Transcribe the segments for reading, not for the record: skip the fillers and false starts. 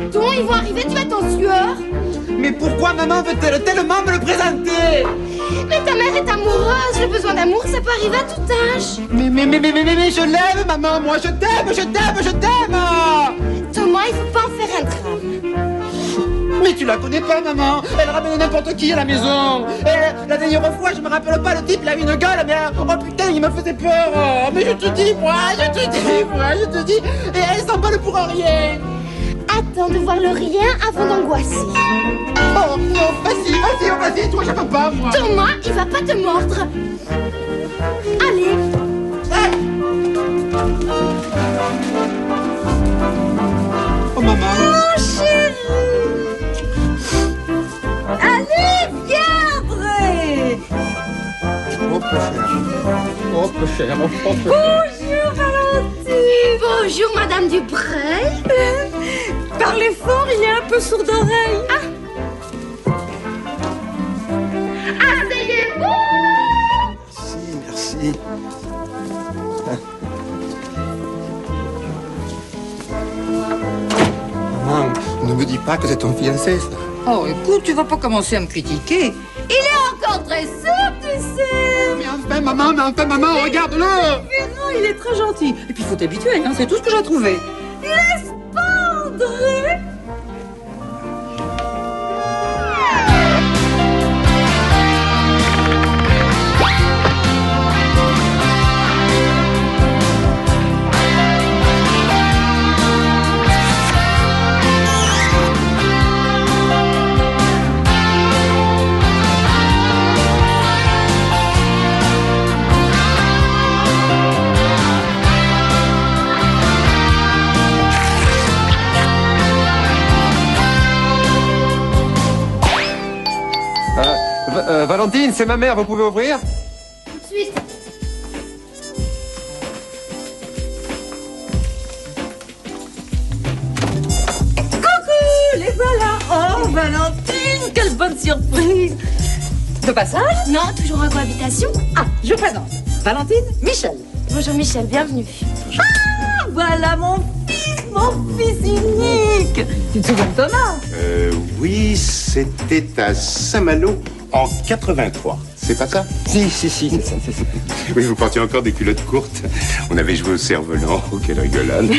attends, ils vont arriver, tu vas être en sueur. Mais pourquoi maman veut-elle tellement me le présenter? Mais ta mère est amoureuse, le besoin d'amour, ça peut arriver à tout âge. Mais je l'aime, maman, moi je t'aime. Thomas, il faut pas en faire un drame. Mais tu la connais pas, maman. Elle ramène n'importe qui à la maison. Et la dernière fois, je me rappelle pas, le type, il a une gueule, mais oh putain, il me faisait peur. Oh, mais je te dis. Et elle s'emballe pour rien. Attends de voir le rien avant d'angoisser. Oh, non, vas-y, toi, j'aime pas, moi. Thomas, il va pas te mordre. Allez. Oh, maman. Mon chéri. Allez, viens, André. Oh, peu cher. Bonjour, Valentine. Bonjour, Madame Dubreuil. Parlez fort, il est un peu sourd d'oreille. Asseyez-vous. Merci. Maman, ne me dis pas que c'est ton fiancé, ça. Oh, écoute, tu vas pas commencer à me critiquer. Il est encore très sourd, tu sais. Mais enfin, maman, regarde-le. Véran, il est très gentil. Et puis, il faut t'habituer, hein, c'est tout ce que j'ai trouvé. N'est-ce pas, André? Valentine, c'est ma mère, vous pouvez ouvrir? Tout de suite. Coucou, les voilà. Oh, Valentine, quelle bonne surprise. De passage? Non, toujours en cohabitation. Ah, je présente. Valentine, Michel. Bonjour Michel, bienvenue. Ah, voilà mon fils unique. Tu te souviens de Thomas? Oui, c'était à Saint-Malo en 83. C'est pas ça? Si, c'est ça. Oui, vous portiez encore des culottes courtes. On avait joué au cerf-volant. Oh, quelle rigolade.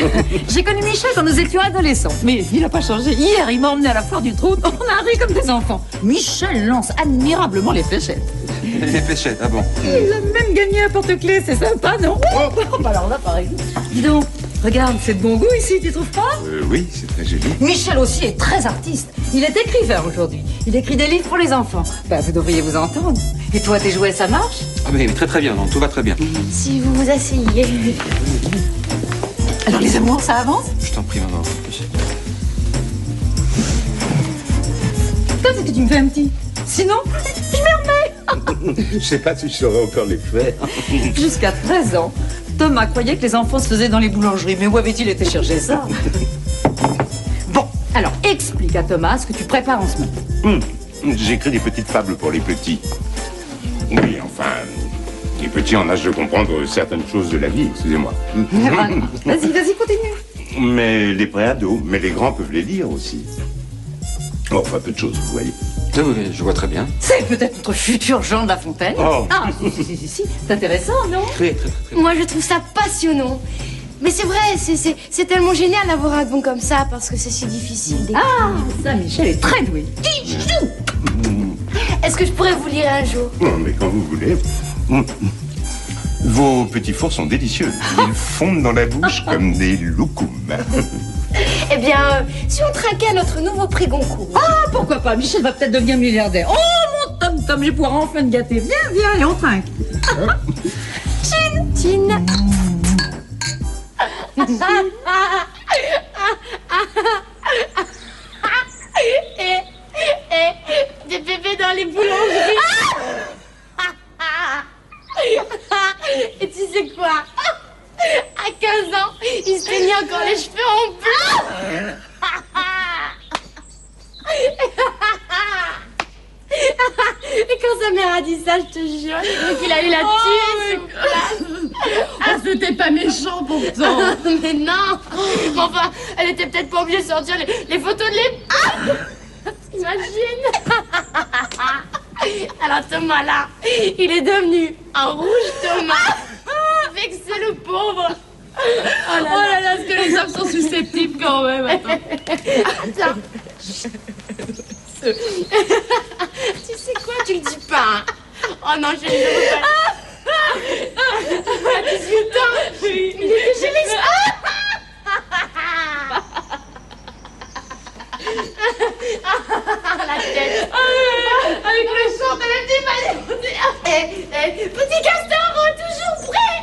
J'ai connu Michel quand nous étions adolescents. Mais il n'a pas changé. Hier, il m'a emmené à la foire du trône. On a ri comme des enfants. Michel lance admirablement les fléchettes. Les fléchettes, ah bon? Il a même gagné un porte-clés. C'est sympa, non? Oh, bah alors là, pareil. Dis donc, regarde, c'est de bon goût ici, tu trouves pas? Oui, c'est très joli. Michel aussi est très artiste. Il est écrivain aujourd'hui. Il écrit des livres pour les enfants. Bah, vous devriez vous entendre. Et toi, tes jouets, ça marche? Ah mais très bien, non, tout va très bien. Si vous vous asseyez. Alors, les amours, ça avance? Je t'en prie, maman. Quand est-ce que tu me fais un petit? Sinon, je me remets. Je sais pas si je saurais encore les faire. Jusqu'à 13 ans, Thomas croyait que les enfants se faisaient dans les boulangeries. Mais où avait-il été chercher ça? Bon, alors, explique à Thomas ce que tu prépares en ce moment. J'écris des petites fables pour les petits. Oui, enfin, les petits en âge de comprendre certaines choses de la vie, excusez-moi. Vas-y, continue. Mais les préados, mais les grands peuvent les lire aussi. Oh, enfin, peu de choses, vous voyez. Oui, je vois très bien. C'est peut-être notre futur Jean de La Fontaine. Oh. Ah, si, c'est intéressant, non? Très. Moi, je trouve ça passionnant. Mais c'est vrai, c'est tellement génial d'avoir un don comme ça parce que c'est si difficile. Ah, ça, Michel est très doué. Est-ce que je pourrais vous lire un jour? Non, mais quand vous voulez. Vos petits fours sont délicieux. Ils fondent dans la bouche comme des loukoums. Eh bien, si on trinquait à notre nouveau prix Goncourt. Ah, pourquoi pas? Michel va peut-être devenir milliardaire. Oh, mon tom-tom, je vais pouvoir enfin te gâter. Viens, allez, on trinque. Tine. Et des bébés dans les boulangeries. Et tu sais quoi? À 15 ans, il se teignait encore les cheveux en bleu. Et quand sa mère a dit ça, je te jure, j'ai cru qu'il a eu la tuile sur place. Oh, c'était pas méchant pourtant. Mais non. Mais enfin, elle était peut-être pas obligée de sortir les photos de l'époque. T'imagines? Alors Thomas là, il est devenu un rouge Thomas. Vexé le pauvre. Oh là là, est-ce que les hommes sont susceptibles quand même? Attends. Tu sais quoi, tu le dis pas. Hein. Oh non, je ne veux pas. À 18 ans, il était chez les... La tête. Avec le chant de la petite petit castor, toujours prêt.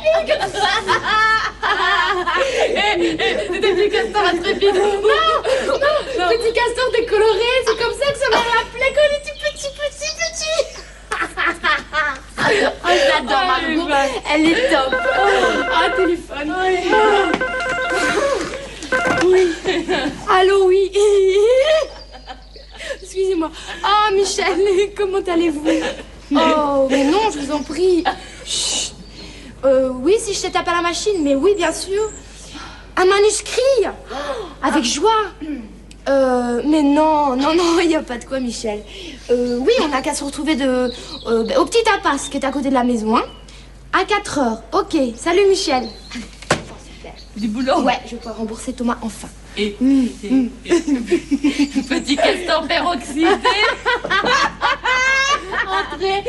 C'était petit castor intrépide. Non, petit castor décoloré, c'est comme ça que ça m'a rappelé quand il était petit. Oh, je l'adore, Margot. Elle est top. Ah, téléphone. Oui. Allô, oui. Excusez-moi. Oh, Michel, comment allez-vous? Oh, mais non, je vous en prie. Chut. Oui, si je te tape à la machine, mais oui, bien sûr. Un manuscrit. Avec joie. Mais non, il n'y a pas de quoi, Michel. Oui, on n'a qu'à se retrouver au petit tapas qui est à côté de la maison, hein. À 4 heures. Ok, salut, Michel. Du boulot? Ouais, je vais pouvoir rembourser Thomas enfin. Et petit castor peroxydé. Entrez.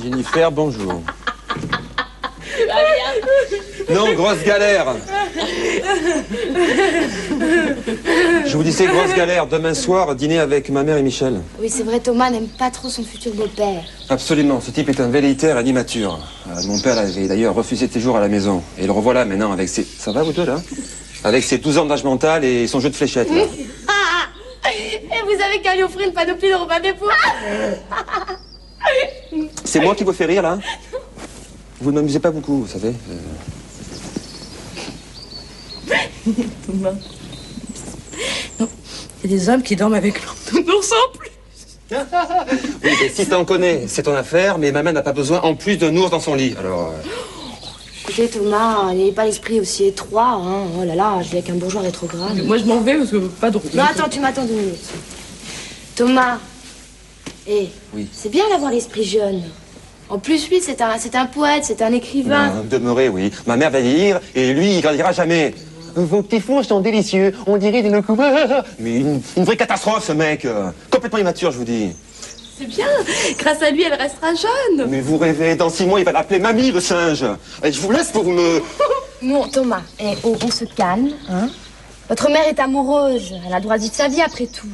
Jennifer, bonjour. Non, grosse galère. Je vous disais grosse galère. Demain soir, dîner avec ma mère et Michel. Oui, c'est vrai, Thomas n'aime pas trop son futur beau-père. Absolument. Ce type est un velléitaire et immature. Mon père avait d'ailleurs refusé de séjour à la maison. Et le revoilà maintenant avec ses... Ça va, vous deux, là? Avec ses 12 ans d'âge mental et son jeu de fléchettes, là. Et vous avez qu'à lui offrir une panoplie de repas d'époux. C'est moi qui vous fais rire, là? Vous ne m'amusez pas beaucoup, vous savez. Thomas. Non, il y a des hommes qui dorment avec leur nounours en plus. Oui, mais si t'en connais, c'est ton affaire, mais maman n'a pas besoin en plus d'un ours dans son lit, alors... Écoutez, Thomas, n'ayez pas l'esprit aussi étroit, hein. Oh là là, je vis avec un bourgeois rétrograde. Moi, je m'en vais parce que pas drôle. Non, attends, tu m'attends 2 minutes. Thomas, Oui. C'est bien d'avoir l'esprit jeune. En plus, lui, c'est un poète, c'est un écrivain. Demeurer, oui. Ma mère va vieillir et lui, il grandira jamais. Vos petits fours sont délicieux. On dirait des couleurs. Mais une vraie catastrophe, ce mec. Complètement immature, je vous dis. C'est bien. Grâce à lui, elle restera jeune. Mais vous rêvez, dans 6 mois, il va l'appeler Mamie, le singe. Et je vous laisse pour me... Bon, Thomas, on se calme, hein. Votre mère est amoureuse. Elle a le droit de vivre sa vie, après tout.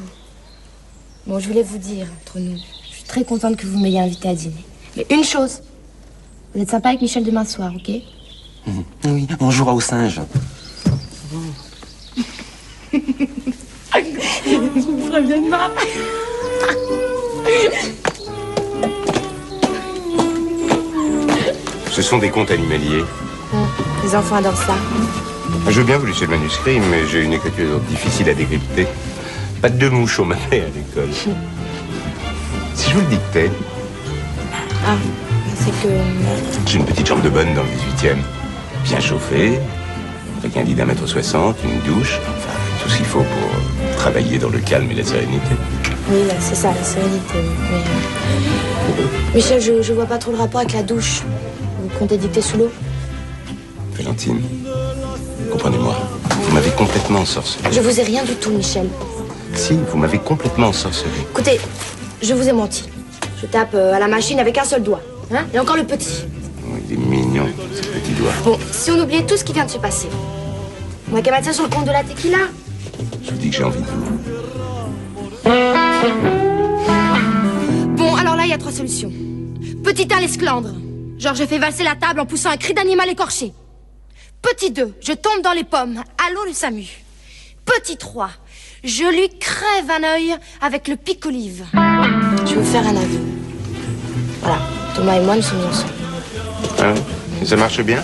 Bon, je voulais vous dire, entre nous, je suis très contente que vous m'ayez invité à dîner. Mais une chose, vous êtes sympa avec Michel demain soir, ok? Oui, on jouera au singe. Je ferais bien de mal. Ce sont des contes animaliers. Les enfants adorent ça. Je veux bien vous laisser le manuscrit, mais j'ai une écriture difficile à décrypter. Pas de mouches on m'appelait à l'école. Si je vous le dictais... Ah, c'est que... J'ai une petite chambre de bonne dans le 18e. Bien chauffée, avec un lit d'1,60 m, une douche, enfin, tout ce qu'il faut pour travailler dans le calme et la sérénité. Oui, là, c'est ça, la sérénité. Mais, Michel, je vois pas trop le rapport avec la douche. Vous comptez dicter sous l'eau? Valentine, comprenez-moi, vous m'avez complètement ensorcelé. Je vous ai rien du tout, Michel. Si, vous m'avez complètement ensorcelé. Écoutez, je vous ai menti. Je tape à la machine avec un seul doigt. Hein? Et encore le petit. Oh, il est mignon, ce petit doigt. Bon, si on oubliait tout ce qui vient de se passer, on a qu'à mettre ça sur le compte de la tequila. Je vous dis que j'ai envie de vous. Bon, alors là, il y a 3 solutions. Petit 1, l'esclandre. Genre, je fais valser la table en poussant un cri d'animal écorché. Petit 2, je tombe dans les pommes. Allô, le SAMU. Petit 3, je lui crève un œil avec le pic-olive. Je vais vous faire un aveu. Voilà, Thomas et moi, nous sommes ensemble. Hein? Et ça marche bien?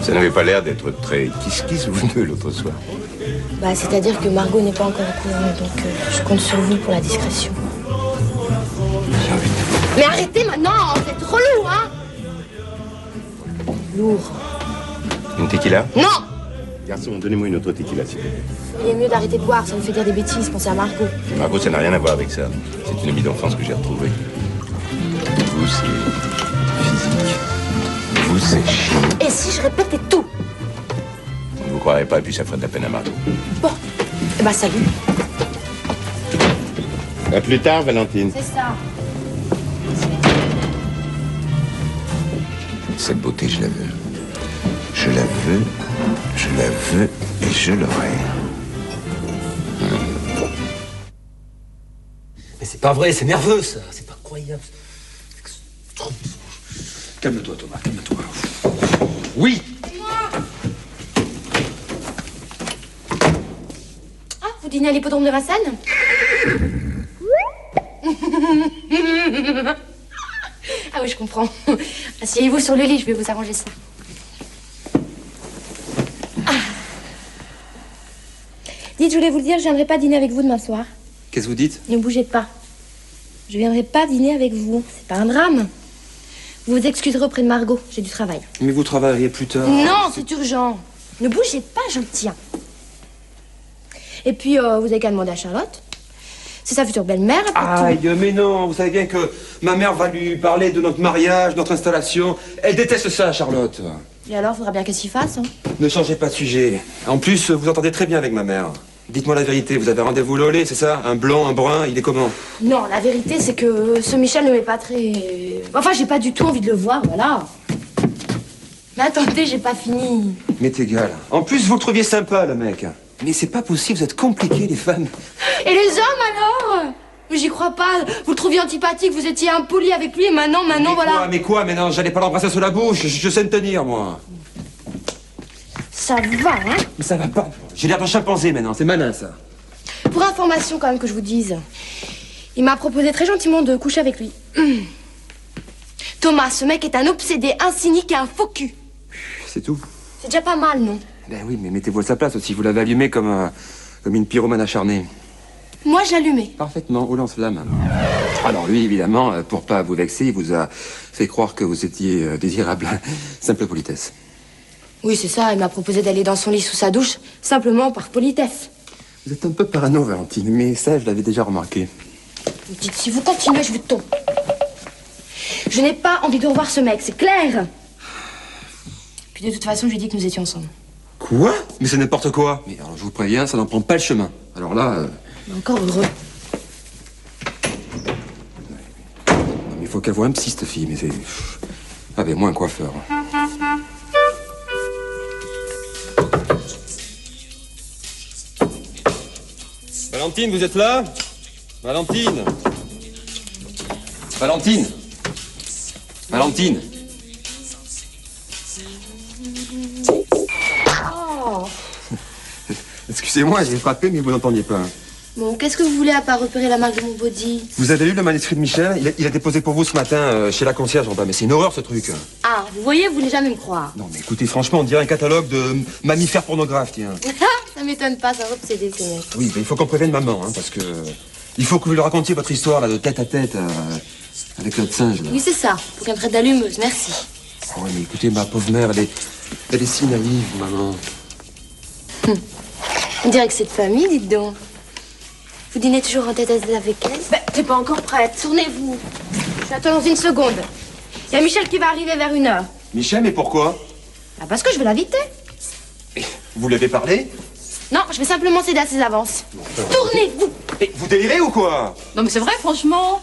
Ça n'avait pas l'air d'être très kiss-kiss, vous deux, l'autre soir. Bah, c'est-à-dire que Margot n'est pas encore au courant, donc je compte sur vous pour la discrétion. J'ai envie de vous. Mais arrêtez maintenant, c'est trop lourd, hein. Lourd. Une tequila? Non. Garçon, donnez-moi une autre tequila, s'il vous plaît. Il est mieux d'arrêter de boire, ça me fait dire des bêtises, pensez à Margot. Margot, ça n'a rien à voir avec ça. C'est une amie d'enfance que j'ai retrouvée. Vous, c'est physique. Vous, c'est chiant. Et si je répétais tout? On ne vous croirait pas, et puis ça ferait de la peine à Margot. Bon, eh ben salut. À plus tard, Valentine. C'est ça. Cette beauté, je la veux. Je la veux, je la veux, et je l'aurai. Mais c'est pas vrai, c'est nerveux ça, c'est pas croyable. Calme-toi Thomas, calme-toi. Oui. Ah, vous dînez à l'hippodrome de Vincennes? Ah oui, je comprends. Asseyez-vous sur le lit, je vais vous arranger ça. Ah. Dites, je voulais vous le dire, je viendrai pas dîner avec vous demain soir. Qu'est-ce que vous dites? Ne bougez pas. Je viendrai pas dîner avec vous. C'est pas un drame. Vous vous excuserez auprès de Margot, j'ai du travail. Mais vous travailleriez plus tard. Non, c'est urgent. Ne bougez pas, je le tiens. Et puis, vous avez qu'à demander à Charlotte. C'est sa future belle-mère. Aïe, mais non, vous savez bien que ma mère va lui parler de notre mariage, notre installation. Elle déteste ça, Charlotte. Et alors, faudra bien qu'elle s'y fasse. Hein. Ne changez pas de sujet. En plus, vous entendez très bien avec ma mère. Dites-moi la vérité, vous avez rendez-vous Lolé, c'est ça? Un blanc, un brun, il est comment? Non, la vérité, c'est que ce Michel ne m'est pas très... Enfin, j'ai pas du tout envie de le voir, voilà. Mais attendez, j'ai pas fini. M'est égal. En plus, vous le trouviez sympa, le mec. Mais c'est pas possible, vous êtes compliqués, les femmes. Et les hommes, alors? J'y crois pas. Vous le trouviez antipathique, vous étiez impoli avec lui, et maintenant, voilà. Mais quoi, mais non, j'allais pas l'embrasser sur la bouche, je sais me tenir, moi. Ça va, hein? Mais ça va pas. J'ai l'air d'un chimpanzé, maintenant, c'est malin, ça. Pour information, quand même, que je vous dise. Il m'a proposé très gentiment de coucher avec lui. Thomas, ce mec est un obsédé, un cynique et un faux cul. C'est tout. C'est déjà pas mal, non? Ben oui, mais mettez-vous à sa place aussi, vous l'avez allumé comme une pyromane acharnée. Moi, je l'allumais. Parfaitement, au lance-flamme. Alors lui, évidemment, pour pas vous vexer, il vous a fait croire que vous étiez désirable. Simple politesse. Oui, c'est ça, il m'a proposé d'aller dans son lit sous sa douche, simplement par politesse. Vous êtes un peu parano, Valentine, mais ça, je l'avais déjà remarqué. Vous dites, si vous continuez, je vous tombe. Je n'ai pas envie de revoir ce mec, c'est clair. Puis de toute façon, je lui ai dit que nous étions ensemble. Quoi? Mais c'est n'importe quoi. Mais alors, je vous préviens, ça n'en prend pas le chemin. Alors là... Encore heureux. Mais il faut qu'elle voie un psy, cette fille, mais c'est... Ah ben, moi, un coiffeur. Valentine, vous êtes là? Valentine? Valentine? Valentine? Oh. Excusez-moi, j'ai frappé, mais vous n'entendiez pas. Bon, qu'est-ce que vous voulez à part repérer la marque de mon body? Vous avez lu le manuscrit de Michel? Il a déposé pour vous ce matin chez la concierge en bas, mais c'est une horreur, ce truc. Ah, vous voyez, vous voulez jamais me croire. Non, mais écoutez, franchement, on dirait un catalogue de mammifères pornographes, tiens. Ça m'étonne pas, ça va obséder ce mec. Oui, mais il faut qu'on prévienne maman, hein, parce que... Il faut que vous lui racontiez votre histoire, là, de tête à tête, avec notre singe, là. Oui, c'est ça, pour qu'elle me traite d'allumeuse, merci. Oh, mais écoutez, ma pauvre mère, elle est si naïve, maman. On dirait que c'est de famille, dites donc. Vous dînez toujours en tête à tête avec elle? Ben, t'es pas encore prête, tournez-vous. J'attends dans une seconde. Il y a Michel qui va arriver vers 1h. Michel, mais pourquoi? Ah, parce que je vais l'inviter. Vous lui avez parlé? Non, je vais simplement céder à ses avances. Tournez-vous. Mais vous délirez ou quoi? Non mais c'est vrai, franchement,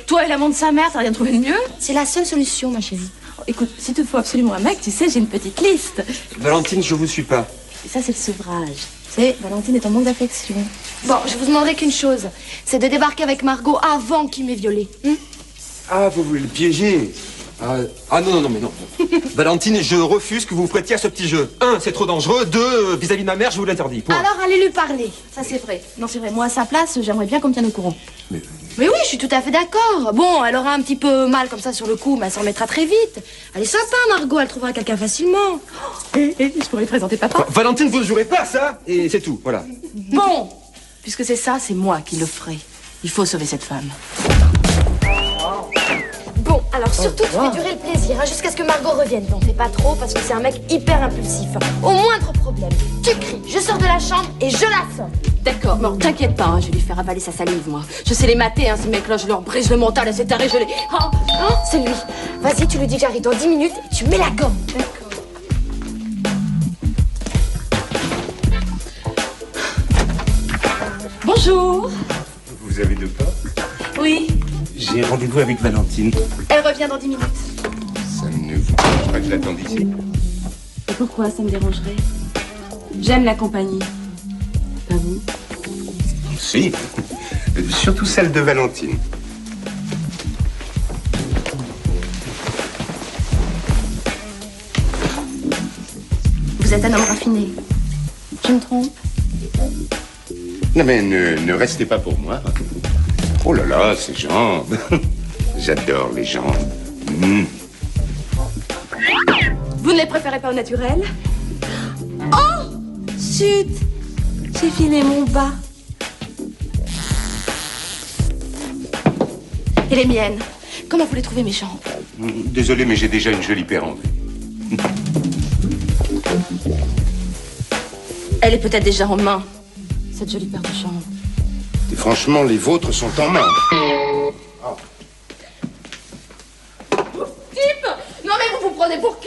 toi et l'amant de sa mère, t'as rien trouvé de mieux? C'est la seule solution, ma chérie. Oh, écoute, si te faut absolument un mec, tu sais, j'ai une petite liste. Valentine, je vous suis pas. Et ça, c'est le sevrage. Tu sais, Valentine est en manque d'affection. Bon, je vous demanderai qu'une chose. C'est de débarquer avec Margot avant qu'il m'ait violée. Ah, vous voulez le piéger? Ah non, mais non. Valentine, je refuse que vous vous prêtiez à ce petit jeu. 1, c'est trop dangereux. 2, vis-à-vis de ma mère, je vous l'interdis. Point. Alors, allez lui parler. Ça, c'est vrai. Non, c'est vrai. Moi, à sa place, j'aimerais bien qu'on me tienne au courant. Mais oui, je suis tout à fait d'accord. Bon, elle aura un petit peu mal comme ça sur le coup, mais elle s'en remettra très vite. Elle est sympa, Margot, elle trouvera quelqu'un facilement. Et je pourrais lui présenter papa. Valentine, vous ne jouerez pas à ça, et c'est tout, voilà. Bon, puisque c'est ça, c'est moi qui le ferai. Il faut sauver cette femme. alors surtout tu fais durer le plaisir, hein, jusqu'à ce que Margot revienne. T'en fais pas trop parce que c'est un mec hyper impulsif. Au moindre problème, tu cries, je sors de la chambre et je la sors. D'accord, bon, t'inquiète pas, hein, je vais lui faire avaler sa salive, moi. Je sais les mater, hein, ces mecs-là, je leur brise le mental à ces tarés, je les... Hein, c'est lui. Vas-y, tu lui dis que j'arrive dans 10 minutes et tu mets la gomme. D'accord. Bonjour. Vous avez de quoi? Oui. J'ai rendez-vous avec Valentine. Elle revient dans 10 minutes. Ça ne vous dérange pas que je l'attende ici? Et pourquoi ça me dérangerait? J'aime la compagnie. Pas vous? Si. Surtout celle de Valentine. Vous êtes un homme raffiné. Je me trompe? Non mais ne restez pas pour moi. Oh là là, ces jambes. J'adore les jambes. Vous ne les préférez pas au naturel? Oh! Chut! J'ai filé mon bas. Et les miennes? Comment vous les trouvez, mes jambes? Désolé, mais j'ai déjà une jolie paire en vue. Elle est peut-être déjà en main, cette jolie paire de jambes. Et franchement, les vôtres sont en main. Type! Non mais vous vous prenez pour qui?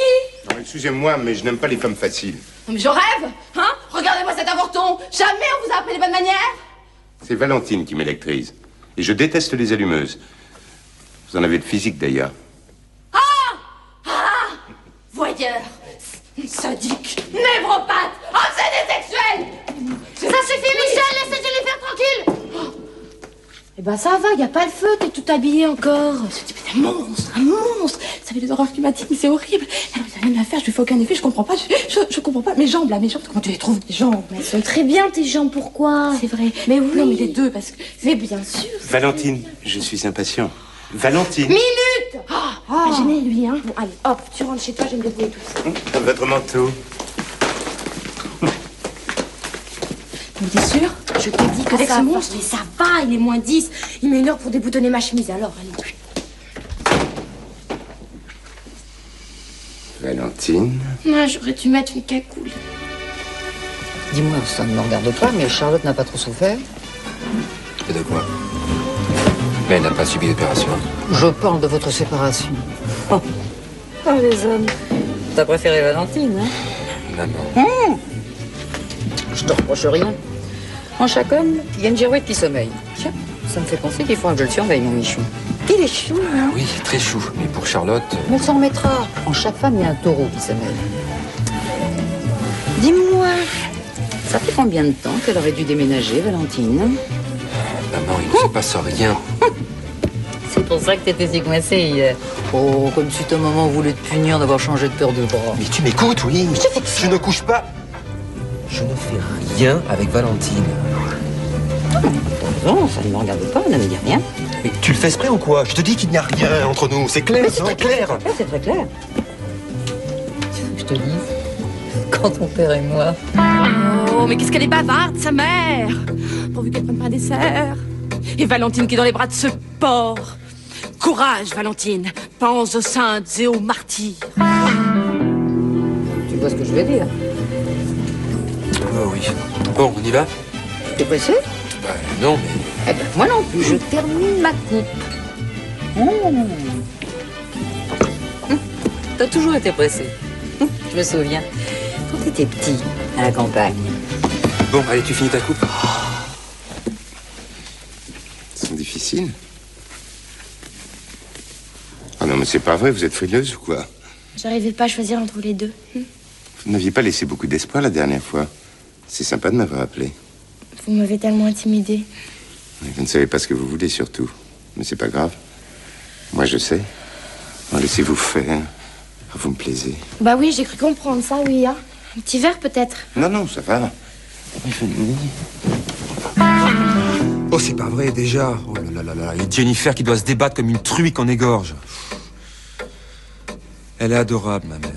Non, excusez-moi, mais je n'aime pas les femmes faciles. Non mais je rêve! Hein? Regardez-moi cet avorton! Jamais on vous a appris les bonnes manières! C'est Valentine qui m'électrise. Et je déteste les allumeuses. Vous en avez le physique, d'ailleurs. Voyeur! Sadique! Névropathe! Obsédé sexuel! Ça suffit, Michel, laissez les faire tranquille. Eh ben ça va, y a pas le feu, t'es tout habillé encore. Ce type est un monstre! Un monstre! Vous savez, les horreurs climatiques, c'est horrible! Alors, il n'y a rien à faire, je lui fais aucun effet, je comprends pas. Je comprends pas. Mes jambes, là, mes jambes, comment tu les trouves, mes jambes? Mais elles sont très bien tes jambes, pourquoi? C'est vrai. Mais oui. Non, mais les deux, parce que... Mais bien sûr. Valentine, je suis impatient. Valentine! Minute. Pas gêné, lui, hein. Bon, allez, hop, tu rentres chez toi, je vais me débrouiller tout ça. Votre manteau. Mais t'es sûr? Je t'ai dit que Avec ça ce va. monstre? Mais ça va, il est moins 10. Il met 1 heure pour déboutonner ma chemise, alors, allez. Valentine. Moi, j'aurais dû mettre une cagoule. Dis-moi, ça ne me regarde pas, mais Charlotte n'a pas trop souffert. Et de quoi? Mais elle n'a pas subi d'opération. Je parle de votre séparation. Oh, les hommes. T'as préféré Valentine, hein? Maman. Je te reproche rien. En chaque homme, il y a une girouette qui sommeille. Tiens, ça me fait penser qu'il faudra que je le surveille, mon Michou. Il est chou, hein? Oui, très chou. Mais pour Charlotte... Mais on s'en remettra. En chaque femme, il y a un taureau qui sommeille. Dis-moi, ça fait combien de temps qu'elle aurait dû déménager, Valentine? Maman, il ne se passe rien. C'est pour ça que t'étais si coincée hier. Oh, comme si ta maman voulait te punir d'avoir changé de paire de bras. Mais tu m'écoutes, oui. Je ne couche pas. Je ne fais rien avec Valentine. Non, ça ne me regarde pas, ne me dis rien. Mais tu le fais exprès ou quoi? Je te dis qu'il n'y a rien entre nous. C'est clair, C'est très clair. C'est très clair. Tu veux que je te dise? Quand ton père et moi... Oh, mais qu'est-ce qu'elle est bavarde, sa mère! Pourvu qu'elle prenne pas un dessert. Et Valentine qui est dans les bras de ce porc. Courage, Valentine. Pense aux saintes et aux martyrs. Tu vois ce que je veux dire? Oh oui. Bon, on y va? T'es pressé? Bah non, mais... Eh ben, moi non plus. Je termine ma coupe. T'as toujours été pressé. Je me souviens. Quand t'étais petit, à la campagne. Bon, allez, tu finis ta coupe. Ils sont difficiles. Ah non, mais c'est pas vrai, vous êtes frileuse ou quoi? J'arrivais pas à choisir entre les deux. Vous n'aviez pas laissé beaucoup d'espoir la dernière fois. C'est sympa de m'avoir appelé. Vous m'avez tellement intimidée. Vous ne savez pas ce que vous voulez, surtout. Mais c'est pas grave. Moi, je sais. Oh, laissez-vous faire. Ah, vous me plaisez. Bah oui, j'ai cru comprendre ça, oui, hein. Un petit verre, peut-être. Non, non, ça va. Oh, c'est pas vrai, déjà. Oh là là là là. Et Jennifer qui doit se débattre comme une truie qu'on égorge. Elle est adorable, ma mère.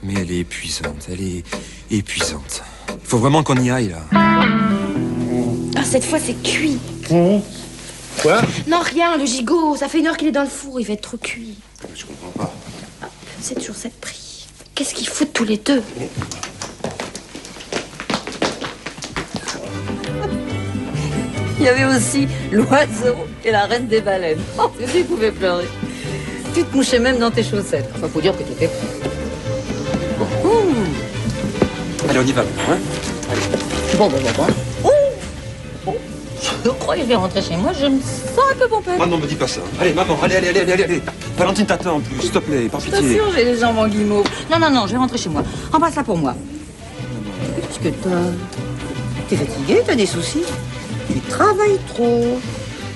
Mais elle est épuisante. Elle est épuisante. Il faut vraiment qu'on y aille, là. Ah, cette fois, c'est cuit. Quoi? Non, rien, le gigot. Ça fait 1 heure qu'il est dans le four. Il va être trop cuit. Je comprends pas. C'est toujours cette prix. Qu'est-ce qu'ils foutent tous les deux? Il y avait aussi l'oiseau et la reine des baleines. Oh, tu pouvais pleurer. Tu te mouchais même dans tes chaussettes. Enfin, faut dire que tu étais prêt. Allez, on y va. Hein? Bon. Je crois que je vais rentrer chez moi. Je me sens un peu pompette. Maman, me dis pas ça. Allez, maman, allez. Valentine t'attend en plus, s'il te plaît, par pitié. Attention, j'ai les jambes en guimauve. Non, je vais rentrer chez moi. Embrasse ça pour moi. Qu'est-ce que t'as? T'es fatiguée? T'as des soucis? Tu travailles trop.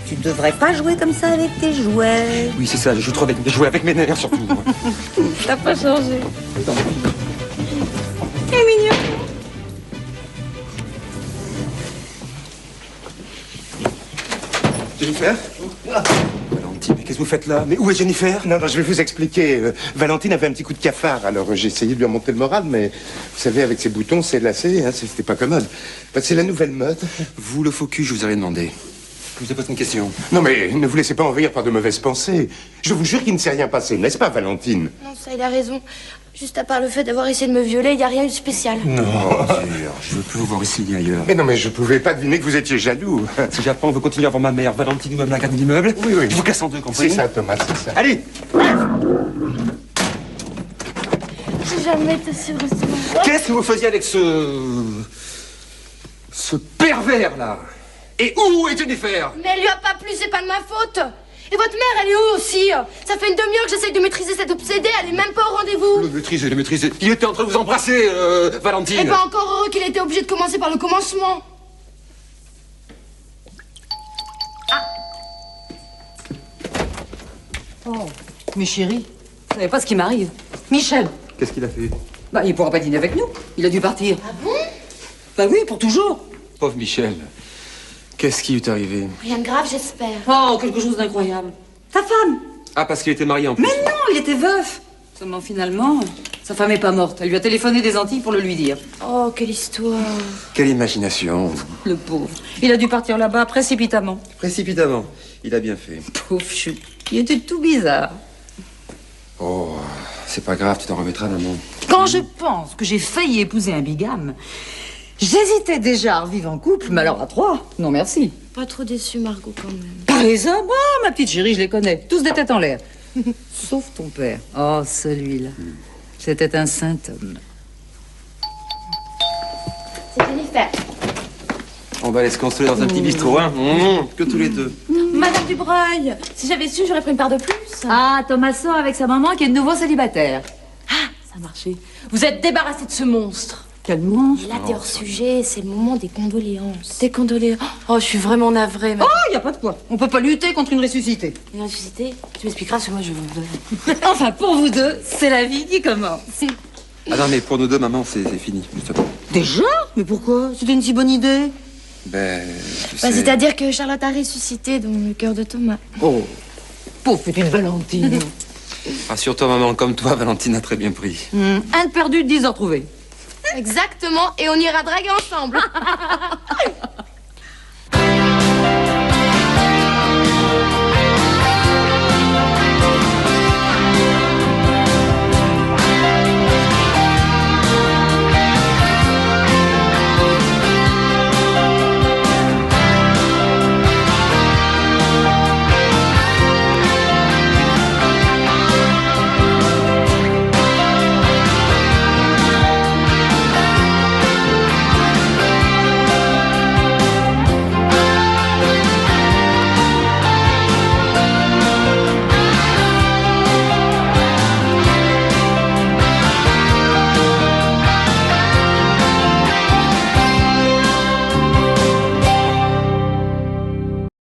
Tu devrais pas jouer comme ça avec tes jouets. Oui, c'est ça, je joue trop avec, jouer avec mes nerfs surtout. moi. T'as pas changé. C'est mignon. Jennifer? Valentine, mais qu'est-ce que vous faites là? Mais où est Jennifer? Non, je vais vous expliquer. Valentine avait un petit coup de cafard, alors j'ai essayé de lui remonter le moral, mais vous savez, avec ses boutons, c'est lacé, hein, c'était pas commode. Bah, c'est la nouvelle mode. Vous, le faux cul, je vous ai rien demandé. Je vous ai posé une question. Non, mais ne vous laissez pas envahir par de mauvaises pensées. Je vous jure qu'il ne s'est rien passé, n'est-ce pas, Valentine? Non, ça, il a raison. Juste à part le fait d'avoir essayé de me violer, il n'y a rien eu de spécial. Non. Je veux plus vous voir ici ni ailleurs. Mais non, mais je pouvais pas deviner que vous étiez jaloux. Si j'apprends, vous continuez à voir ma mère, Valentine ou même la garde de l'immeuble. Oui. Je vous casse en deux, comprenez? C'est ça, Thomas, c'est ça. Allez! J'ai jamais été si heureuse. Qu'est-ce que vous faisiez avec ce pervers là? Et où est Jennifer? Mais elle lui a pas plu, c'est pas de ma faute. Et votre mère, elle est où aussi? Ça fait 1 demi-heure que j'essaye de maîtriser cette obsédée, elle est même pas au rendez-vous. Le maîtriser. Il était en train de vous embrasser, Valentine. Et pas encore heureux qu'il ait été obligé de commencer par le commencement. Oh, mais chérie, vous savez pas ce qui m'arrive. Michel, Qu'est-ce qu'il a fait? bah il pourra pas dîner avec nous. Il a dû partir. Ah bon? Bah oui, pour toujours. Pauvre Michel. Qu'est-ce qui lui est arrivé? Rien de grave, j'espère. Oh, quelque chose d'incroyable. Sa femme. Ah, parce qu'il était marié en plus. Mais non, il était veuf. Seulement finalement, sa femme est pas morte. Elle lui a téléphoné des Antilles pour le lui dire. Oh, quelle histoire. Quelle imagination. Le pauvre. Il a dû partir là-bas précipitamment. Précipitamment. Il a bien fait. Pauvre chut. Il était tout bizarre. Oh, c'est pas grave, tu t'en remettras, maman. Quand je pense que j'ai failli épouser un bigame, j'hésitais déjà à revivre en couple, mais alors à 3, non merci. Pas trop déçue, Margot, quand même. Par les hommes, oh, ma petite chérie, je les connais. Tous des têtes en l'air. Sauf ton père. Oh, celui-là. C'était un saint homme. C'est Jennifer. On va aller se consoler dans un petit bistrot, hein. Que tous les deux. Madame Dubreuil, si j'avais su, j'aurais pris une part de plus. Ah, Thomas sort avec sa maman qui est de nouveau célibataire. Ah, ça a marché. Vous êtes débarrassé de ce monstre. Quel monstre. Et là, t'es hors sujet, c'est le moment des condoléances. T'es condolée. Oh, je suis vraiment navrée. Oh, il n'y a pas de quoi. On peut pas lutter contre une ressuscitée. Une ressuscité, tu m'expliqueras parce que moi je veux. Enfin, pour vous deux, c'est la vie qui commence. Ah non, mais pour nous deux, maman, c'est fini, justement. Déjà? Mais pourquoi? C'était une si bonne idée. Ben, tu Bah, sais... c'est-à-dire que Charlotte a ressuscité dans le cœur de Thomas. Oh, pauvre petite Valentine. Rassure-toi, maman, comme toi, Valentine a très bien pris. Un de perdu, 10 de retrouvé. Exactement, et on ira draguer ensemble.